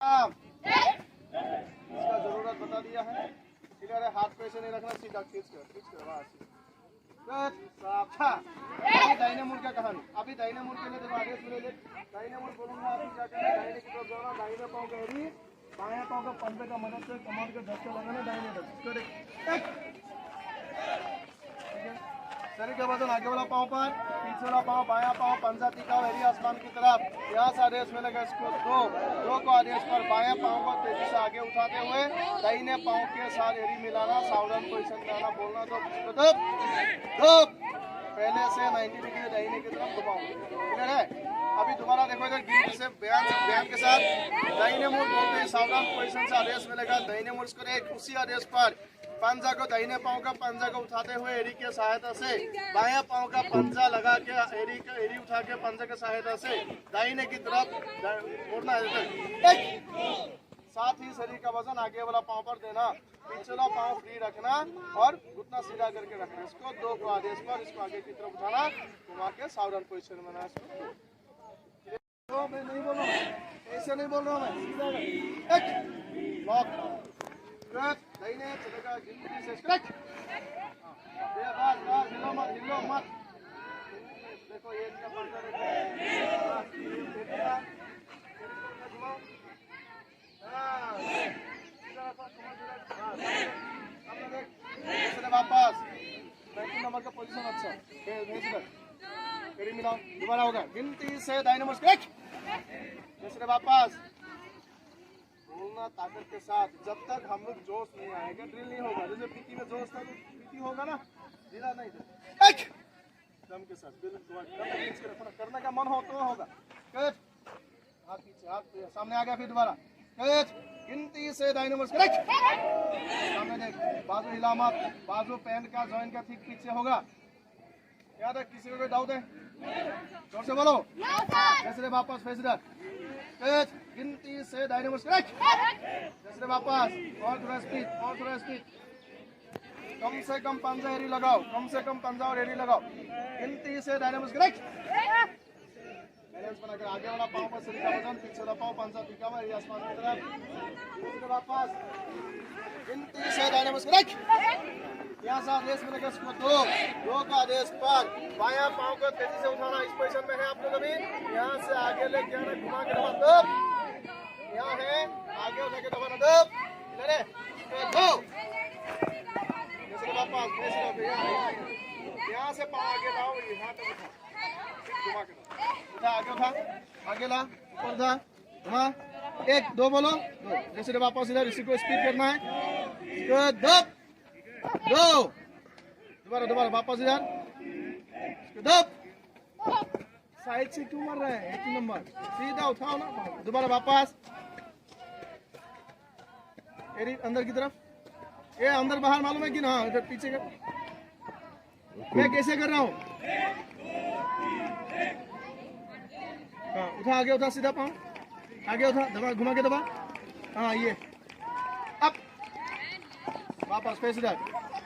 इसका जरूरत बता दिया है। इधर हाथ पे ऐसे नहीं रखना, सीधा खींच कर अभी दाहिने मुड़ का कहानी। अभी दाहिने मुड़ के लिए देखो आदेश मिलेंगे। दाहिने मुड़ बोलूंगा, अभी क्या करना, दाहिने की तरफ जाना, दाहिने पाँव का एड़ी, बाएं पाँव का पंजे का मदद से कमर के धक्के लगाना, दाहिने तरफ। शरीर का वजन आगे वाला पाँव पर, पीछे वाला पाँव, बायां पाँव पंजा टीका एड़ी आसमान की तरफ। यहाँ से आदेश मिलेगा इसको दो को आदेश पर बायां पाँव को तेजी से आगे उठाते हुए दाहिने पाँव के साथ एड़ी मिलाना, सावधान पोजीशन में आना, बोलना दो पहले से 90 डिग्री दाहिने की तरफ घुमाओ। क्लियर है? अभी दोबारा देखो इधर गिनती से बयान के साथ दाहिने मुड़ बोलते हैं, सावधान पोजीशन से आदेश मिलेगा दाहिने मुड़ को। उसी आदेश पर पंजा को दाहिने पाँव का पंजा को उठाते हुए एड़ी की सहायता से बायां पाँव का पंजा लगा के एड़ी उठा के पंजे की सहायता से दाहिने की तरफ मोड़ना है। साथ ही शरीर का वजन आगे वाला पाँव पर देना, पिछला पाँव फ्री रखना और घुटना सीधा करके रखना। इसको दो को आदेश पर इसको आगे की तरफ उठाना, घुमा के सावधान पोजीशन में। इसको मैं नहीं बोल रहा हूँ, ऐसे नहीं बोल रहा हूँ मैं, लॉक दाहिने चलेगा गिनती से हिलो मत। देखो ये इसका पंजा वापस 19 नंबर का पोजीशन। अच्छा मिलाओ, दोबारा होगा गिनती से दाहिने मुड़ दूसरे वापस बोलना ताकत के साथ। जब तक हम लोग जोश नहीं आएगा ड्रिल नहीं होगा। जैसे पीटी में जोश था तो पीटी होगा ना, ढीला नहीं था, दम के साथ करने का मन हो तो होगा। हाथ पीछे, हाथ सामने आ गया, फिर दोबारा गिनती से दाहिने मुड़ सामने देख, बाजू हिला मत, बाजू पैंट का जॉइंट का ठीक पीछे होगा। याद है? किसी को कोई डाउट है? जोर से बोलो। जैसे वापस फेस इधर गिनती से दाहिने मुड़ जैसे वापस, और थोड़ा स्पीड, कम से कम पंजा एड़ी लगाओ, कम से कम पंजा और एड़ी लगाओ। गिनती से दाहिने मुड़ बैलेंस बनाकर आगे वाला पाँव पर शरीर का वजन, पीछे वाला पाँव पंजा टीका हुआ एड़ी आसमान की तरफ। वापस गिनती से दाहिने मुड़ यहाँ से आदेश मिलेगा इसको दो का आदेश पर बायां पाँव को तेजी से उठाना। इस पोजीशन में है आप लोग। अभी यहाँ से आगे लेके आना, घुमा के दबा, यहाँ है आगे उठा के दबाना, यहाँ से पाँव आगे लाओ, यहाँ तक घुमा के उठा, आगे ला, ऊपर उठा, घुमा, 1 2 बोलो, 2। जैसे वापस इधर इसी को स्पीड करना है, 2 दोबारा वापस इधर, 2 साइड से क्यों मार रहे हैं? 1 नंबर सीधा उठाओ ना, दोबारा वापस एड़ी अंदर की तरफ, ये अंदर बाहर मालूम है कि ना? इधर पीछे का मैं कैसे कर रहा हूँ? हाँ, उठा, आगे उठा, सीधा पाँव आगे उठा, दबा, घुमा के दबा, हाँ ये अब वापस फेस इधर।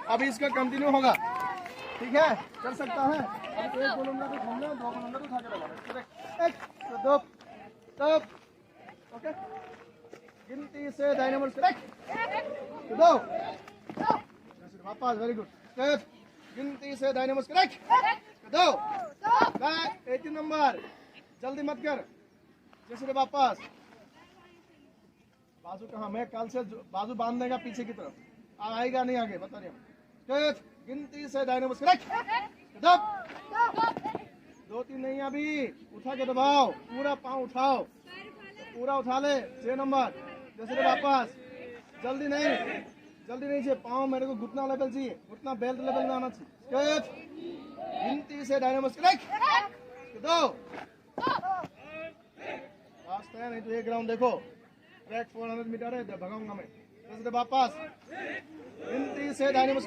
अभी इसका कंटिन्यू होगा, ठीक है? कर सकता है। अब 1 बोलूंगा तो घूमना, 2 बोलूंगा तो उठा के दबा, 1 2 तब ओके। गिनती से दाहिने मुड़ 2 वापस, वेरी गुड। गिनती से दाहिने मुड़ 2 बैक, 18 नंबर, जल्दी मत कर। जैसे वापस, बाजू कहाँ, मैं कल से बाजू बांध देगा पीछे की तरफ, आएगा नहीं आगे, बता रही हूँ। गिनती से दाहिने मुड़ 2 3 नहीं, अभी उठा के दबाओ, पूरा पाँव उठाओ, पूरा उठा ले, 6 नंबर। जैसे वापस, जल्दी नहीं चाहिए, पाँव मेरे को घुटना लेवल चाहिए, घुटना बेल्ट लेवल में आना चाहिए। गिनती से दाहिने मुड़ 2 रास्ता है, नहीं तो 1 राउंड देखो, ट्रैक 400 मीटर है, भगाऊंगा मैं। जैसे वापस, गिनती से दाहिने मुड़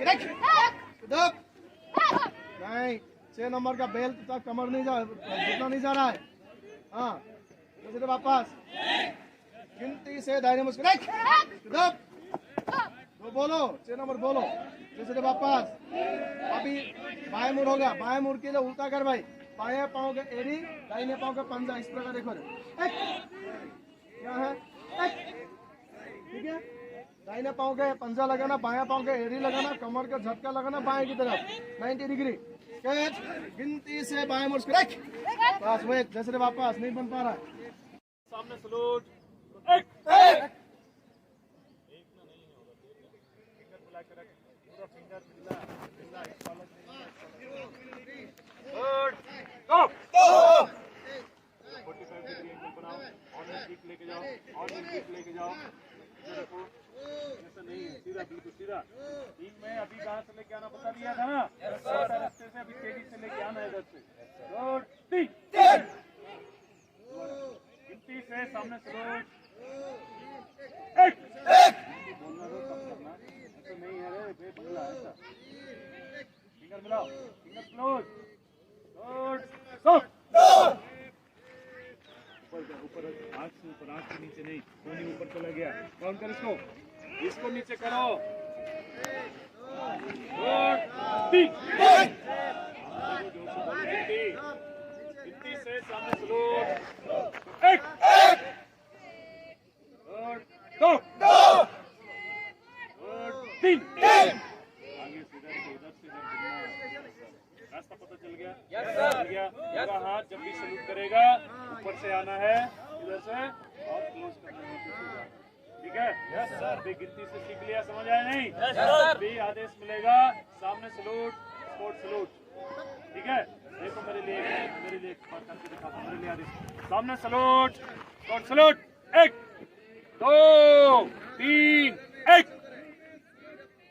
2 नहीं, 6 नंबर का बेल्ट तक कमर नहीं जा, घुटना नहीं जा रहा है। हाँ, जैसे वापस, गिनती से दाहिने मुड़ 2 बोलो, 6 नंबर बोलो। जैसे वापस, अभी बाएं मुड़ होगा, बाएं मुड़ के लिए उल्टा कर भाई, बाएं पाँव का एड़ी, दाहिने पाँव का पंजा, इस प्रकार देखो। क्या है? ठीक है, दाहिने पाँव के पंजा लगाना, बायां पाँव के एड़ी लगाना, कमर का झटका लगाना बाएं की तरफ 90 डिग्री। कैच, गिनती से बाएं मुड़ पास वेट, जैसे वापस नहीं बन पा रहा है। सामने सलूट, एक पूरा फिंगर मिला गुड स्टॉप 45 डिग्री एंगल बनाओ और किक लेके जाओ और किक लेके जाओ। देखो ऐसा नहीं है, सीधा बिल्कुल सीधा। टीम में अभी कहां से लेके आना बता दिया था ना, रास्ते से अभी तेजी से लेके आना है इधर से। गुड तीन गिनती से सामने सलूट, एक बोलना दो, कम करना ऐसा नहीं है रे बेबंगला ऐसा। फिंगर मिलाओ, फिंगर क्लोज, गुड स्टॉप। ऊपर आंख से ऊपर, आंख के नीचे नहीं, कोनी ऊपर चला गया। काउंट कर इसको नीचे करो। गुड तीन गिनती से सामने सलूट, एक गुड स्टॉप गुड तीन आगे सीधा इधर से रास्ता पता चल गया। चल गया पूरा हाथ जब भी सलूट करेगा ऊपर से आना है इधर से और क्लोज करना है। ठीक है, यस सर। गिनती से सीख लिया, समझ आया नहीं? Yes sir. भी आदेश मिलेगा सामने सलूट, स्पोर्ट सलूट। ठीक है, देखो मेरे लिए करके दिखाता हूं, मेरे लिए आदेश। सामने सलूट, स्पोर्ट सलूट, एक दो तीन एक।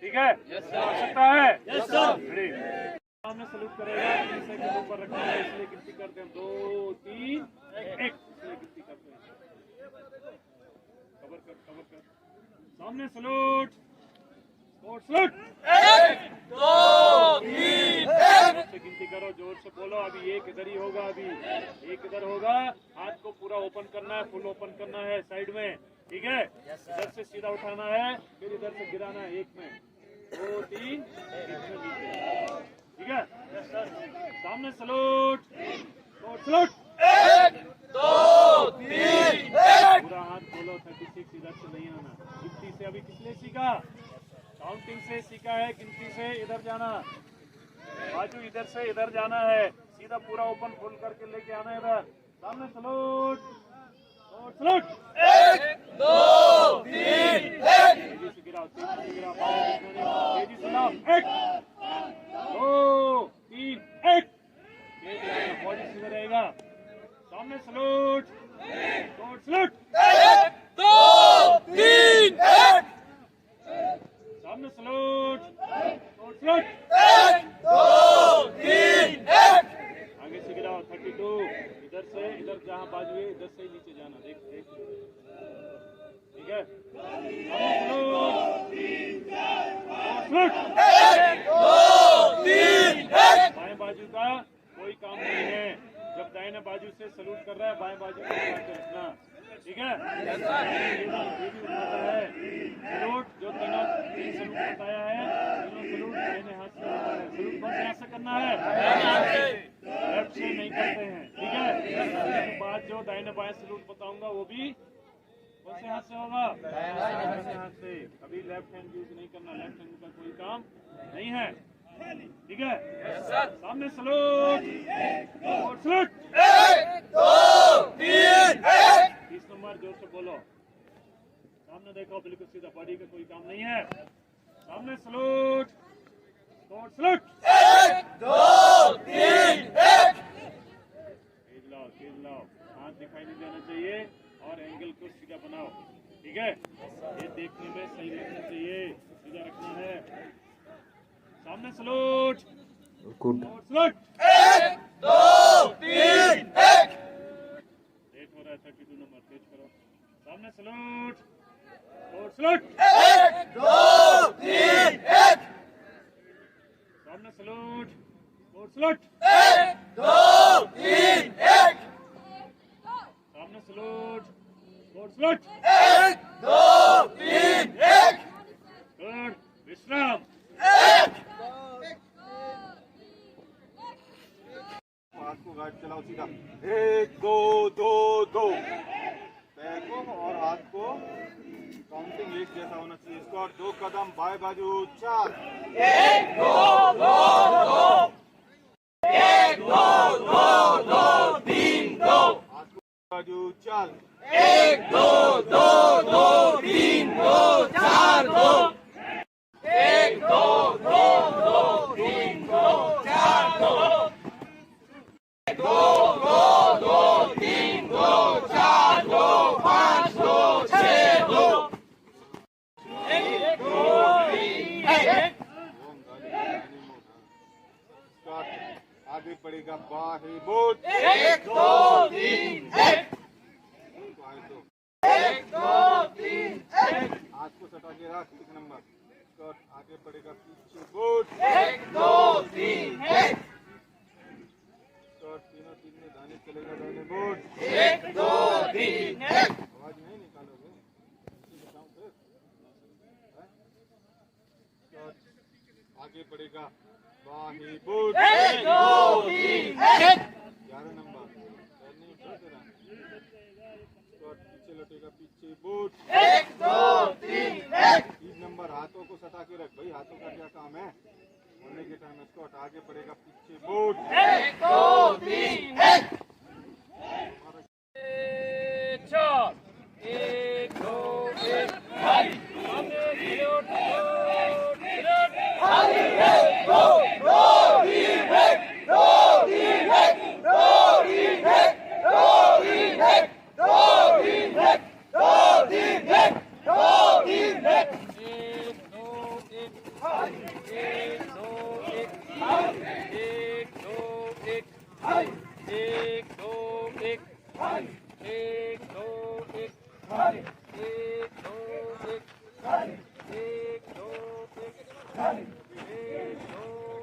ठीक है, यस सर। आवश्यकता है, यस सर। सामने सलूट करेगा, तीसरे के ऊपर रखना है, इसलिए गिनती करते हैं 2 3 1, इसलिए गिनती करते हैं। कवर कर सामने सलूट, स्पोर्ट सलूट, 1 2 3 1 से गिनती करो, जोर से बोलो। अभी एक इधर ही होगा, अभी एक इधर होगा। हाथ को पूरा ओपन करना है, फुल ओपन करना है साइड में। ठीक है, इधर से सीधा उठाना है, फिर इधर से गिराना है, एक में 2 3 ठीक है, यस सर। सामने सलूट, सलूट, 1 2 3 1 पूरा हाथ खोलो। 36 इधर से नहीं आना। गिनती से अभी किसने सीखा? काउंटिंग से सीखा है। गिनती से इधर जाना, बाजू इधर से इधर जाना है, सीधा पूरा ओपन फुल करके लेके आना है इधर। सामने सलूट, सलूट, 1 2 3 1 तेजी से गिराओ, तेजी से गिराओ, तेजी से लाओ, 1 2 3 1 बॉडी सीधा रहेगा। सामने सलूट, सलूट, 1 2 3 1 सामने सलूट, सलूट, 1 2 3 1 आगे से गिराओ। 32 इधर से इधर, जहां बाजू है इधर से नीचे जाना। देख देख, ठीक है। सामने सलूट, सलूट, 1 2 3 1 बाएं बाजू का कोई काम नहीं है। जब दाहिने बाजू से सलूट कर रहा है, बाएं बाजू को रखना। ठीक है, ये भी उठाता है सलूट। जो तीन सलूट बताया है, तीनों सलूट दाहिने हाथ से होता है। सलूट कौन से हाथ से करना है? लेफ्ट से नहीं करते हैं। ठीक है, इसके बाद जो दाहिने बाएं सलूट बताऊंगा वो भी कौन से हाथ से होगा? दाहिने हाथ से। कभी लेफ्ट हैंड यूज नहीं करना, लेफ्ट हैंड का कोई काम नहीं है। ठीक है, सामने सलूट, सलूट, 1 2 3 1 30 नंबर, जोर से बोलो। सामने देखो, बिल्कुल सीधा, बॉडी का कोई काम नहीं है। सामने सलूट, सलूट, 1 2 3 1 तेज लाओ, तेज लाओ, हाथ दिखाई नहीं देना चाहिए और एंगल को सीधा बनाओ। ठीक है, ये देखने में सही लगना चाहिए, सीधा रखना है। सामने सलूट, गुड, सलूट, 1 2 3 1 लेट हो रहा है। 32 नंबर, तेज करो। सामने सलूट, सलूट, 1 2 3 1 सामने सलूट, सलूट, 1 2 3 1 सामने सलूट, सलूट, 1 2 3 1 गुड, विश्राम। हाथ को गाइड चलाओ सीधा, 1 2 2 2 पैर को और हाथ हाथ को काउंटिंग एक जैसा होना चाहिए। स्क्वाट 2 कदम बाएं बाजू 4 1 2 2 2 1 2 2 2 3 2 हाथ को बाजू चल 1 2 2 2 3 2 4 2 1 2 2 2 3 2 4 2 1 2 2 2 3 2 4 2 5 2 6 2 1 2 3 आगे पड़ेगा बाहरी बोट 1 2 3 1 1 2 3 1 हाथ को सटा के रख 1 नंबर स्कॉट आगे पड़ेगा पीछे बोट 1 2 3 1 स्कॉट तीनों तीन में दाने चलेगा दाने बोट 1 2 3 1 आवाज नहीं निकालोगे बताऊं फिर स्कॉट आगे पड़ेगा बाही बोट 1 2 3 1 11 नंबर नहीं उठा तेरा स्कॉट पीछे लौटेगा पीछे बोट 1 2 3 1 3 नंबर हाथों को सटा के रख भाई हाथों का क्या काम है बोलने के टाइम स्कॉट आगे पड़ेगा पीछे बोट 1 2 3 1 4 1 2 1 हाय हमने सैल्यूट हाय 1 2 2 3 1 2 3 1 2 3 1 2 3 1 2 3 1 2 3 1 2 3 1 1 2 1 हाय 1 2 1 हाय 1 2 1 हाय 1 2 1 हाय 1 2 1 हाय 1 2 1 हाय 1 2 1 हाय 1 2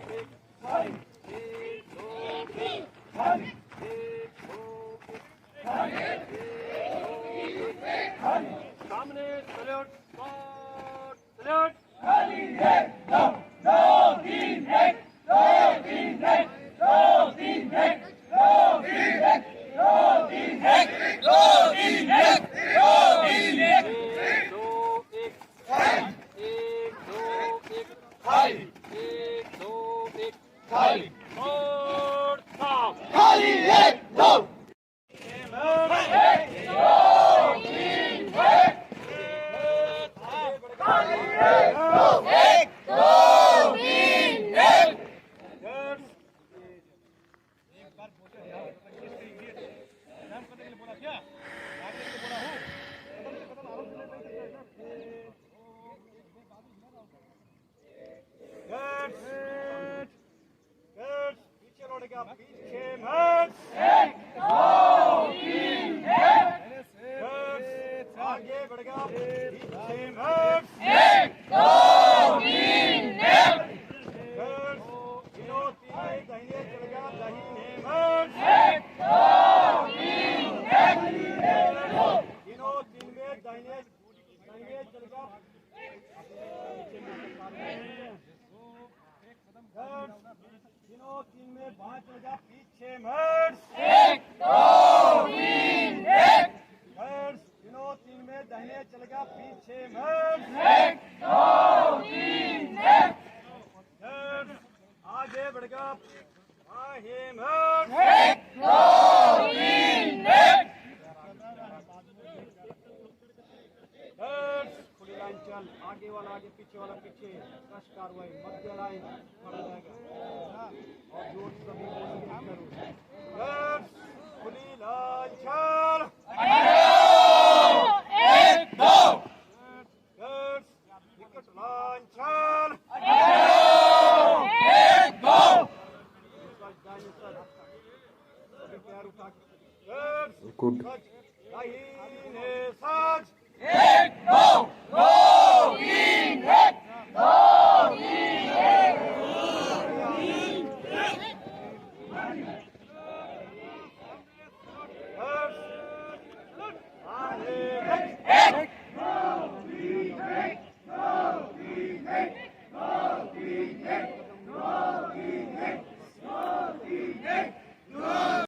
1 हाय 1 2 1 हाय 1 2 1 हाय 1 2 1 हाय सामने सैल्यूट स्पॉट सैल्यूट खाली है 2 2 3 1 2 3 1 2 3 1 2 3 1 2 3 1 2 3 1 2 3 1 2 1 हाय 1 2 1 हाय 1 2 1 हाय और स्टॉप खाली 1 2 पीछे लौटेगा पीछे मत 1 2 3 1 आगे बढ़ेगा पीछे मत 1 2 3 1 तीनों तीन में दाहिने चलेगा दाहिने मत 1 2 3 1 तीनों तीन में दाहिने चलेगा तीनों तीन में बाएं चलेगा पीछे मर्स 1 2 3 1 तीनों तीन में दाहिने चलेगा पीछे मर्स 1 2 3 1 आगे बढ़ेगा बाएं मर्स 1 2 3 1 खुली लाइन चल आगे वाला आगे पीछे वाला पीछे कश कार्रवाई मध्य लाइन खड़ा रहेगा और जोर सभी करो खुली लाइन चल 1 2 विकेट लाइन चल 1 2 सभी पैर उठा गुड दाहिने साज 1 2